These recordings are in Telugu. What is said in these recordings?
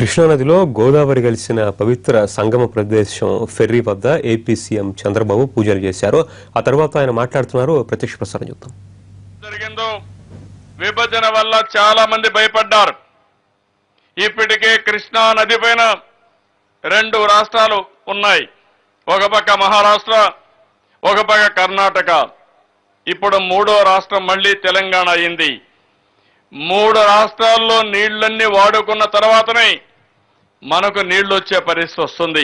కృష్ణానదిలో గోదావరి కలిసిన పవిత్ర సంగమ ప్రదేశం ఫెర్రీ వద్ద ఏపీ సీఎం చంద్రబాబు పూజలు చేశారు. ఆ తర్వాత ఆయన మాట్లాడుతున్నారు. ప్రత్యక్ష ప్రసారం చూద్దాం. జరిగిందో విభజన వల్ల చాలా మంది భయపడ్డారు. ఇప్పటికే కృష్ణా నది పైన 2 రాష్ట్రాలు ఉన్నాయి. ఒక పక్క మహారాష్ట్ర, ఒక పక్క కర్ణాటక. ఇప్పుడు 3వ రాష్ట్రం మళ్ళీ తెలంగాణ అయింది. 3 రాష్ట్రాల్లో నీళ్లన్నీ వాడుకున్న తర్వాతనే మనకు నీళ్లు వచ్చే పరిస్థితి వస్తుంది.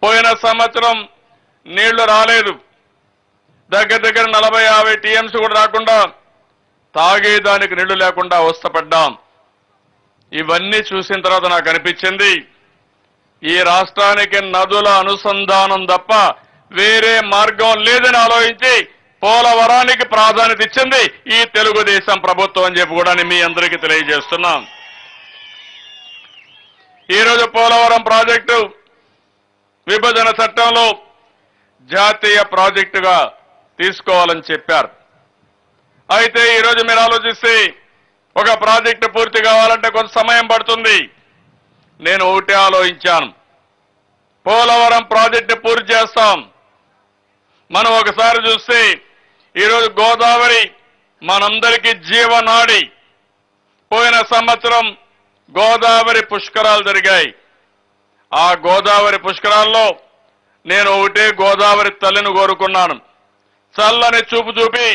పోయిన సంవత్సరం నీళ్లు రాలేదు. దగ్గర 40-50 టీఎంసీ కూడా రాకుండా తాగేదానికి నీళ్లు లేకుండా అవస్థపడ్డాం. ఇవన్నీ చూసిన తర్వాత నాకు అనిపించింది, ఈ రాష్ట్రానికి నదుల అనుసంధానం తప్ప వేరే మార్గం లేదని ఆలోచించి పోలవరానికి ప్రాధాన్యత ఇచ్చింది ఈ తెలుగుదేశం ప్రభుత్వం అని చెప్పి కూడా మీ అందరికీ తెలియజేస్తున్నాం. ఈరోజు పోలవరం ప్రాజెక్టు విభజన చట్టంలో జాతీయ ప్రాజెక్టుగా తీసుకోవాలని చెప్పారు. అయితే ఈరోజు మీరు ఆలోచిస్తే ఒక ప్రాజెక్టు పూర్తి కావాలంటే కొంత సమయం పడుతుంది. నేను ఒకటే ఆలోచించాను, పోలవరం ప్రాజెక్టు పూర్తి చేస్తాం. మనం ఒకసారి చూస్తే ఈరోజు గోదావరి మనందరికీ జీవనాడి. పోయిన సంవత్సరం గోదావరి పుష్కరాలు జరిగాయి. ఆ గోదావరి పుష్కరాల్లో నేను ఒకటే గోదావరి తల్లిని కోరుకున్నాను, చల్లని చూపు చూపి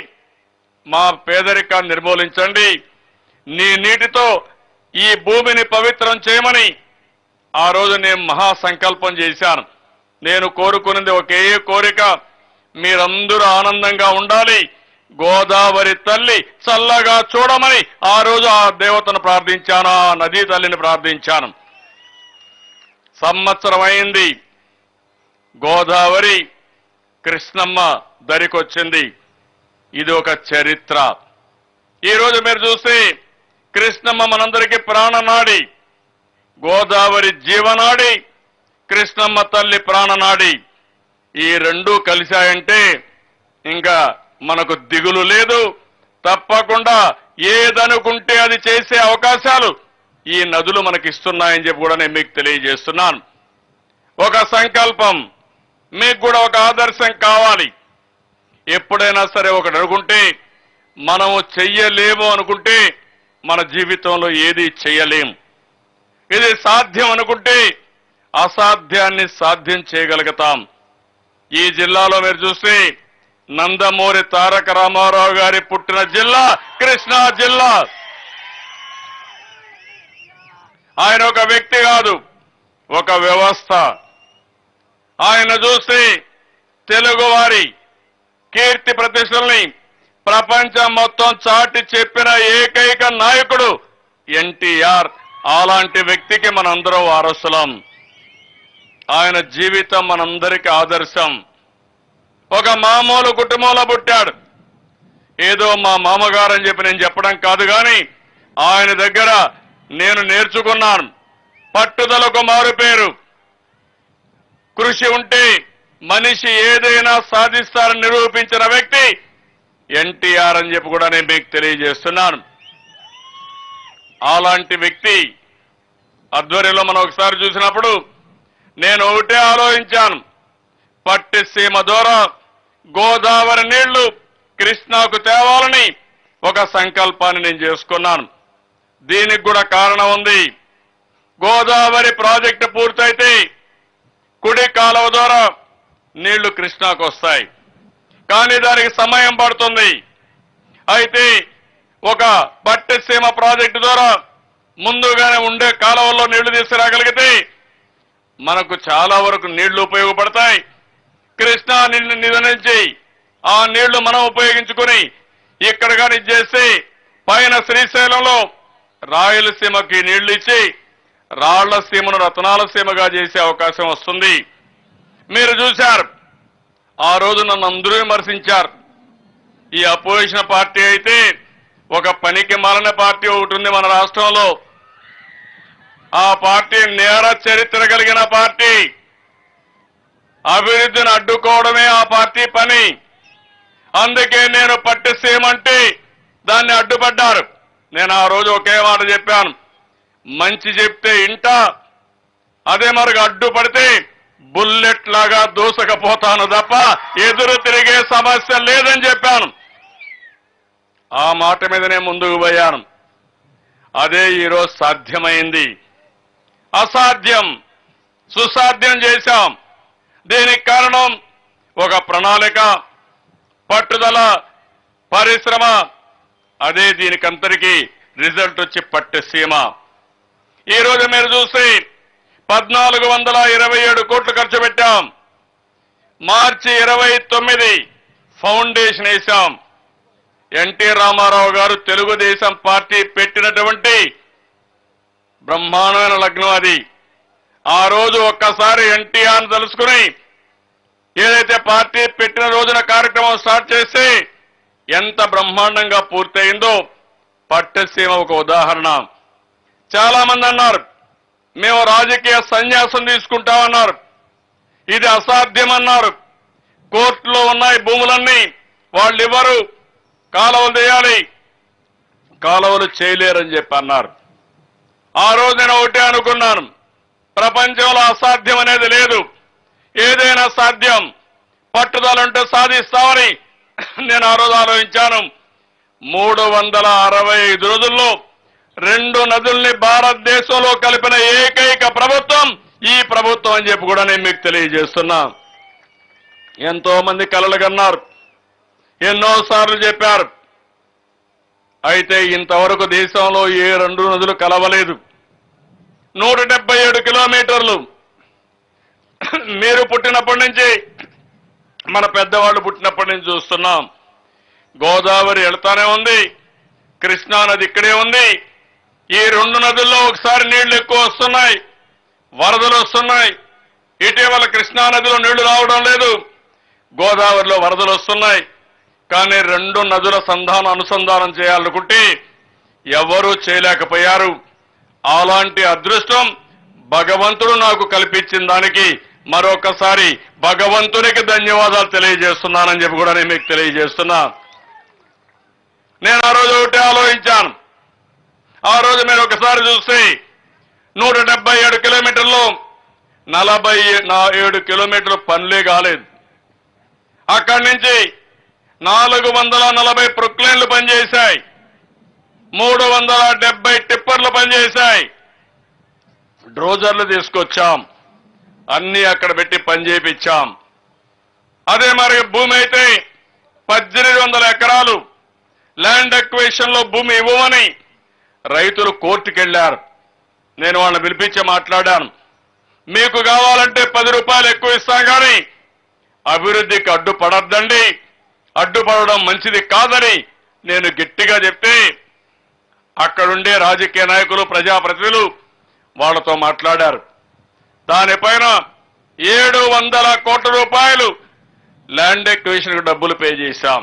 మా పేదరికాన్ని నిర్మూలించండి, నీ నీటితో ఈ భూమిని పవిత్రం చేయమని ఆ రోజు నేను మహాసంకల్పం చేశాను. నేను కోరుకున్నది ఒకే కోరిక, మీరందరూ ఆనందంగా ఉండాలి, గోదావరి తల్లి చల్లగా చూడమని ఆ రోజు ఆ దేవతను ప్రార్థించాను, ఆ నదీ తల్లిని ప్రార్థించాను. సంవత్సరం అయింది, గోదావరి కృష్ణమ్మ దరికొచ్చింది. ఇది ఒక చరిత్ర. ఈరోజు మీరు చూస్తే కృష్ణమ్మ మనందరికీ ప్రాణనాడి, గోదావరి జీవనాడి, కృష్ణమ్మ తల్లి ప్రాణనాడి. ఈ 2 కలిశాయంటే ఇంకా మనకు దిగులు లేదు. తప్పకుండా ఏదనుకుంటే అది చేసే అవకాశాలు ఈ నదులు మనకి ఇస్తున్నాయని చెప్పి కూడా నేను మీకు తెలియజేస్తున్నాను. ఒక సంకల్పం, మీకు కూడా ఒక ఆదర్శం కావాలి. ఎప్పుడైనా సరే ఒకటి అనుకుంటే మనము చెయ్యలేము అనుకుంటే మన జీవితంలో ఏది చెయ్యలేము. ఇది సాధ్యం అనుకుంటే అసాధ్యాన్ని సాధ్యం చేయగలుగుతాం. ఈ జిల్లాలో మీరు చూస్తే నందమూరి తారక రామారావు గారి పుట్టిన జిల్లా కృష్ణా జిల్లా. ఆయన ఒక వ్యక్తి కాదు, ఒక వ్యవస్థ. ఆయన చూస్తే తెలుగువారి కీర్తి ప్రతిష్టల్ని ప్రపంచం మొత్తం చాటి చెప్పిన ఏకైక నాయకుడు ఎన్టీఆర్. అలాంటి వ్యక్తికి మనందరం వారసులం. ఆయన జీవితం మనందరికీ ఆదర్శం. ఒక మామూలు కుటుంబంలో పుట్టాడు. ఏదో మా మామగారు అని చెప్పి నేను చెప్పడం కాదు, కానీ ఆయన దగ్గర నేను నేర్చుకున్నాను, పట్టుదలకు మారుపేరు. కృషి ఉంటే మనిషి ఏదైనా సాధిస్తారని నిరూపించిన వ్యక్తి ఎన్టీఆర్ అని చెప్పి కూడా నేను మీకు తెలియజేస్తున్నాను. అలాంటి వ్యక్తి ఆధ్వర్యంలో మనం ఒకసారి చూసినప్పుడు నేను ఒకటే ఆలోచించాను, పట్టిసీమ ద్వారా గోదావరి నీళ్లు కృష్ణాకు తేవాలని ఒక సంకల్పాన్ని నేను చేసుకున్నాను. దీనికి కూడా కారణం ఉంది. గోదావరి ప్రాజెక్టు పూర్తయితే కుడి కాలువ ద్వారా నీళ్లు కృష్ణాకు వస్తాయి, కానీ దానికి సమయం పడుతుంది. అయితే ఒక పట్టిసీమ ప్రాజెక్టు ద్వారా ముందుగానే ఉండే కాలువల్లో నీళ్లు తీసుకురాగలిగితే మనకు చాలా వరకు నీళ్లు ఉపయోగపడతాయి. కృష్ణా నిధి నుంచి ఆ నీళ్లు మనం ఉపయోగించుకుని ఇక్కడ కానీ చేసి పైన శ్రీశైలంలో రాయలసీమకి నీళ్లు ఇచ్చి రాళ్లసీమను రతనాల సీమగా చేసే అవకాశం వస్తుంది. మీరు చూశారు, ఆ రోజు నన్ను అందరూ విమర్శించారు. ఈ అపోజిషన్ పార్టీ అయితే ఒక పనికి మాలిన పార్టీ ఒకటి ఉంది మన రాష్ట్రంలో. ఆ పార్టీ నేర చరిత్ర కలిగిన పార్టీ. అభివృద్ధిని అడ్డుకోవడమే ఆ పార్టీ పని. అందుకే నేను పట్టిసీమంటే దాన్ని అడ్డుపడ్డారు. నేను ఆ రోజు ఒకే మాట చెప్పాను, మంచి చెప్తే ఇంటా, అదే మరొక అడ్డుపడితే బుల్లెట్ లాగా దూసకపోతాను తప్ప ఎదురు తిరిగే సమస్య లేదని చెప్పాను. ఆ మాట మీదనే ముందుకు పోయాను. అదే ఈరోజు సాధ్యమైంది. అసాధ్యం సుసాధ్యం చేశాం. దీనికి కారణం ఒక ప్రణాళిక, పట్టుదల, పరిశ్రమ. అదే దీనికంతరికి రిజల్ట్ వచ్చి పట్టిసీమ. ఈరోజు మీరు చూస్తే 1427 కోట్లు ఖర్చు పెట్టాం. మార్చి 29 ఫౌండేషన్ వేశాం. ఎన్టీ రామారావు గారు తెలుగుదేశం పార్టీ పెట్టినటువంటి బ్రహ్మాండమైన లగ్నం అది. ఆ రోజు ఒక్కసారి ఎన్టీఆర్ తలుసుకుని ఏదైతే పార్టీ పెట్టిన రోజున కార్యక్రమం స్టార్ట్ చేస్తే ఎంత బ్రహ్మాండంగా పూర్తయిందో పట్టిసీమ ఒక ఉదాహరణ. చాలా మంది అన్నారు మేము రాజకీయ సన్యాసం తీసుకుంటామన్నారు. ఇది అసాధ్యమన్నారు. కోర్టులో ఉన్నాయి భూములన్నీ, వాళ్ళు ఇవ్వరు, కాలువలు చేయాలి, కాలువలు చేయలేరని చెప్పి అన్నారు. ఆ రోజు నేను ఒకటే అనుకున్నాను, ప్రపంచంలో అసాధ్యం అనేది లేదు, ఏదైనా సాధ్యం, పట్టుదలంటే సాధిస్తామని నేను ఆ రోజు ఆలోచించాను. 365 రోజుల్లో 2 నదుల్ని భారతదేశంలో కలిపిన ఏకైక ప్రభుత్వం ఈ ప్రభుత్వం అని చెప్పి కూడా నేను మీకు తెలియజేస్తున్నా. ఎంతో మంది కలలు కన్నారు, ఎన్నోసార్లు చెప్పారు. అయితే ఇంతవరకు దేశంలో ఏ 2 నదులు కలవలేదు. 177 కిలోమీటర్లు. మీరు పుట్టినప్పటి నుంచి, మన పెద్దవాళ్ళు పుట్టినప్పటి నుంచి చూస్తున్నాం. గోదావరి వెళ్తానే ఉంది, కృష్ణా నది ఇక్కడే ఉంది. ఈ 2 నదుల్లో ఒకసారి నీళ్లు ఎక్కువ వస్తున్నాయి, వరదలు వస్తున్నాయి. ఇటీవల కృష్ణా నదిలో నీళ్లు రావడం లేదు, గోదావరిలో వరదలు వస్తున్నాయి. కానీ 2 నదుల అనుసంధానం చేయాలనుకుంటే ఎవరూ చేయలేకపోయారు. అలాంటి అదృష్టం భగవంతుడు నాకు కల్పించిన దానికి మరొకసారి భగవంతునికి ధన్యవాదాలు తెలియజేస్తున్నానని చెప్పి కూడా నేను మీకు తెలియజేస్తున్నా. నేను ఆ రోజు ఒకటే ఆలోచించాను. ఆ రోజు మీరు ఒకసారి చూస్తే 177 కిలోమీటర్లు 47 కిలోమీటర్లు పనులే కాలేదు. అక్కడి నుంచి 440 ప్రొక్లైన్లు పనిచేశాయి, 370 టిప్పర్లు పనిచేశాయి. డ్రోజర్లు తీసుకొచ్చాం, అన్ని అక్కడ పెట్టి పని చేయించాం. అదే మరి భూమి అయితే 1800 ఎకరాలు ల్యాండ్ అక్విజిషన్ లో భూమి ఇవ్వమని రైతులు కోర్టుకెళ్లారు. నేను వాళ్ళని పిలిపించి మాట్లాడాను. మీకు కావాలంటే 10 రూపాయలు ఎక్కువ ఇస్తాం కానీ అభివృద్ధికి అడ్డుపడద్దండి, అడ్డుపడడం మంచిది కాదని నేను గట్టిగా చెప్తే అక్కడుండే రాజకీయ నాయకులు, ప్రజాప్రతినిధులు వాళ్ళతో మాట్లాడారు. దానిపైన 700 కోట్ల రూపాయలు ల్యాండ్ ఎక్విజిషన్ డబ్బులు పే చేశాం.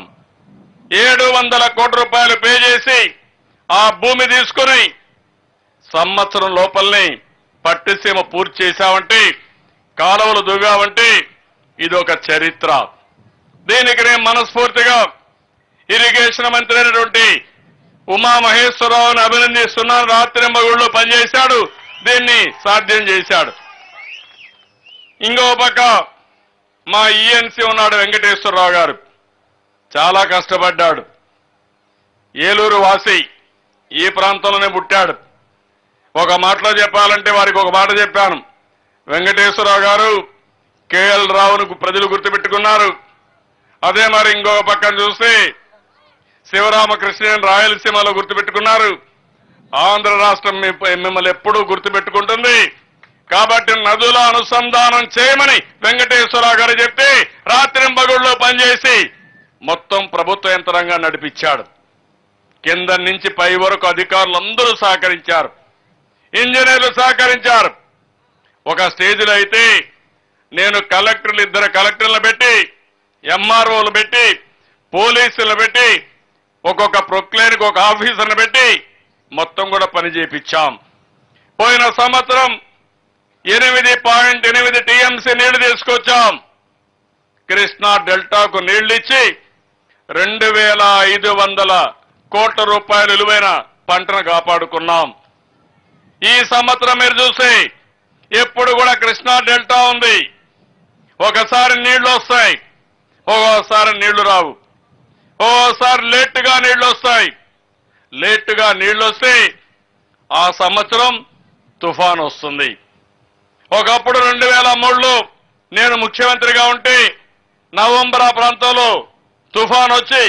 700 కోట్ల రూపాయలు పే చేసి ఆ భూమి తీసుకుని సంవత్సరం లోపలనే పట్టిసీమ పూర్తి చేశామంటే, కాలువలు దువ్వామంటే ఇదొక చరిత్ర. దీనికి నేను మనస్ఫూర్తిగా ఇరిగేషన్ మంత్రి అయినటువంటి ఉమామహేశ్వరరావుని అభినందిస్తున్నాను. రాత్రింబగుళ్ళు పనిచేశాడు, దీన్ని సాధ్యం చేశాడు. ఇంకో పక్క మా ఈఎన్సీ ఉన్నాడు వెంకటేశ్వరరావు గారు, చాలా కష్టపడ్డాడు. ఏలూరు వాసి, ఈ ప్రాంతంలోనే పుట్టాడు. ఒక మాటలో చెప్పాలంటే వారికి ఒక మాట చెప్పాను, వెంకటేశ్వరరావు గారు కేఎల్ రావును ప్రజలు గుర్తుపెట్టుకున్నారు. అదే మరి ఇంకొక పక్కన చూస్తే శివరామకృష్ణన్ రాయలసీమలో గుర్తుపెట్టుకున్నారు. ఆంధ్ర రాష్ట్రం మిమ్మల్ని ఎప్పుడూ గుర్తుపెట్టుకుంటుంది. కాబట్టి నదుల అనుసంధానం చేయమని వెంకటేశ్వరరావు గారు చెప్తే రాత్రింబగుళ్ళలో పనిచేసి మొత్తం ప్రభుత్వ యంత్రాంగాన్ని నడిపించాడు. కింద నుంచి పై వరకు అధికారులందరూ సహకరించారు, ఇంజనీర్లు సహకరించారు. ఒక స్టేజ్లో అయితే నేను కలెక్టర్లు, 2 కలెక్టర్లు పెట్టి, ఎంఆర్ఓలు పెట్టి, పోలీసులు పెట్టి, ఒక్కొక్క ప్రొక్లైన్కి ఒక ఆఫీసర్ని పెట్టి మొత్తం కూడా పని చేయించాం. పోయిన సంవత్సరం 8.8 టీఎంసీ నీళ్లు తీసుకొచ్చాం. కృష్ణా డెల్టాకు నీళ్లు ఇచ్చి 2500 కోట్ల రూపాయలు విలువైన పంటను కాపాడుకున్నాం. ఈ సంవత్సరం మీరు చూస్తే ఎప్పుడు కూడా కృష్ణా డెల్టా ఉంది. ఒకసారి నీళ్లు వస్తాయి, ఒక్కోసారి నీళ్లు రావు, ఓసారి లేటుగా నీళ్లు వస్తాయి. లేటుగా నీళ్లు వస్తే ఆ సంవత్సరం తుఫాన్ వస్తుంది. ఒకప్పుడు 2003లో నేను ముఖ్యమంత్రిగా ఉంటే నవంబర్ ఆ ప్రాంతంలో తుఫాన్ వచ్చి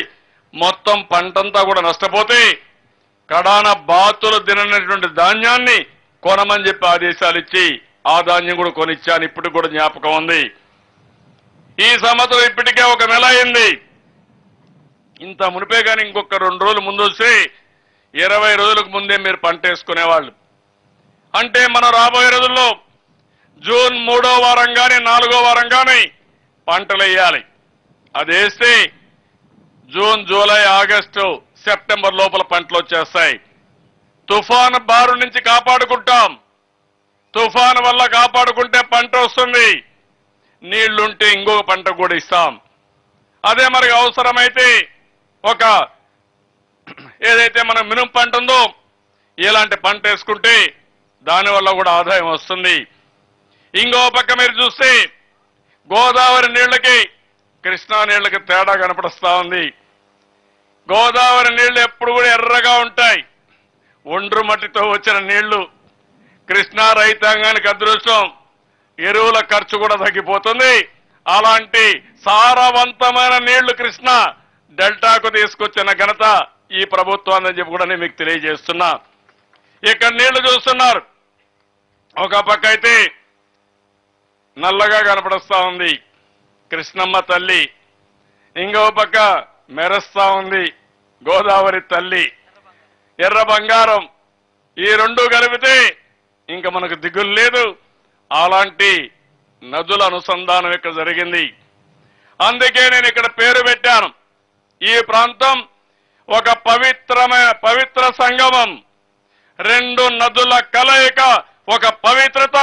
మొత్తం పంటంతా కూడా నష్టపోతే కడాన బాతులు తిననటువంటి ధాన్యాన్ని కొనమని చెప్పి ఆదేశాలు ఇచ్చి ఆ ధాన్యం కూడా కొనిచ్చాను. ఇప్పటికి కూడా జ్ఞాపకం ఉంది. ఈ సంవత్సరం ఇప్పటికే 1 నెల అయింది. ఇంత మునిపే కానీ ఇంకొక 2 రోజులు ముందు వస్తే 20 రోజులకు ముందే మీరు పంట వేసుకునేవాళ్ళు. అంటే మనం రాబోయే రోజుల్లో జూన్ 3వ వారం కానీ 4వ వారం కానీ పంటలు వేయాలి. అది వేస్తే జూన్, జూలై, ఆగస్టు, సెప్టెంబర్ లోపల పంటలు వచ్చేస్తాయి. తుఫాను బారు నుంచి కాపాడుకుంటాం. తుఫాను వల్ల కాపాడుకుంటే పంట వస్తుంది. నీళ్లుంటే ఇంకొక పంట కూడా ఇస్తాం. అదే మరి అవసరమైతే ఒక ఏదైతే మన మినుము పంట ఉందో ఇలాంటి పంట వేసుకుంటే దానివల్ల కూడా ఆదాయం వస్తుంది. ఇంకో పక్క మీరు చూస్తే గోదావరి నీళ్లకి కృష్ణా నీళ్లకి తేడా కనపడుస్తా ఉంది. గోదావరి నీళ్లు ఎప్పుడు కూడా ఎర్రగా ఉంటాయి, ఒండ్రు మట్టితో వచ్చిన నీళ్లు. కృష్ణా రైతాంగానికి అదృష్టం, ఎరువుల ఖర్చు కూడా తగ్గిపోతుంది. అలాంటి సారవంతమైన నీళ్లు కృష్ణా డెల్టాకు తీసుకొచ్చిన ఘనత ఈ ప్రభుత్వాన్ని చెప్పి కూడా నేను మీకు తెలియజేస్తున్నా. ఇక్కడ నీళ్లు చూస్తున్నారు, ఒక పక్క అయితే నల్లగా కనపడుస్తా ఉంది కృష్ణమ్మ తల్లి, ఇంకో పక్క మెరుస్తా ఉంది గోదావరి తల్లి, ఎర్ర బంగారం. ఈ రెండు కలిపితే ఇంకా మనకు దిగులు లేదు. అలాంటి నదుల అనుసంధానం ఇక్కడ జరిగింది. అందుకే నేను ఇక్కడ పేరు పెట్టాను, ఈ ప్రాంతం ఒక పవిత్ర సంగమం, 2 నదుల కలయిక, ఒక పవిత్రత.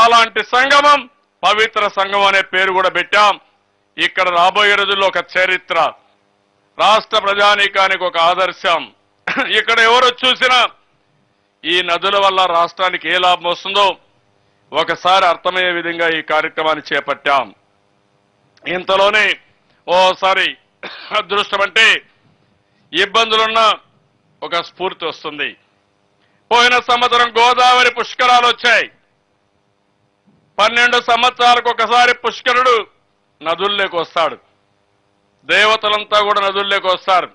అలాంటి సంగమం పవిత్ర సంగమం అనే పేరు కూడా పెట్టాం. ఇక్కడ రాబోయే రోజుల్లో ఒక చరిత్ర, రాష్ట్ర ప్రజానీకానికి ఒక ఆదర్శం. ఇక్కడ ఎవరు చూసినా ఈ నదుల వల్ల రాష్ట్రానికి ఏ లాభం వస్తుందో ఒకసారి అర్థమయ్యే విధంగా ఈ కార్యక్రమాన్ని చేపట్టాం. ఇంతలోనే ఓసారి అదృష్టం అంటే ఇబ్బందులున్న ఒక స్ఫూర్తి వస్తుంది. పోయిన సంవత్సరం గోదావరి పుష్కరాలు వచ్చాయి. 12 సంవత్సరాలకు ఒకసారి పుష్కరుడు నదుల్లోకి వస్తాడు. దేవతలంతా కూడా నదుల్లోకి వస్తారు.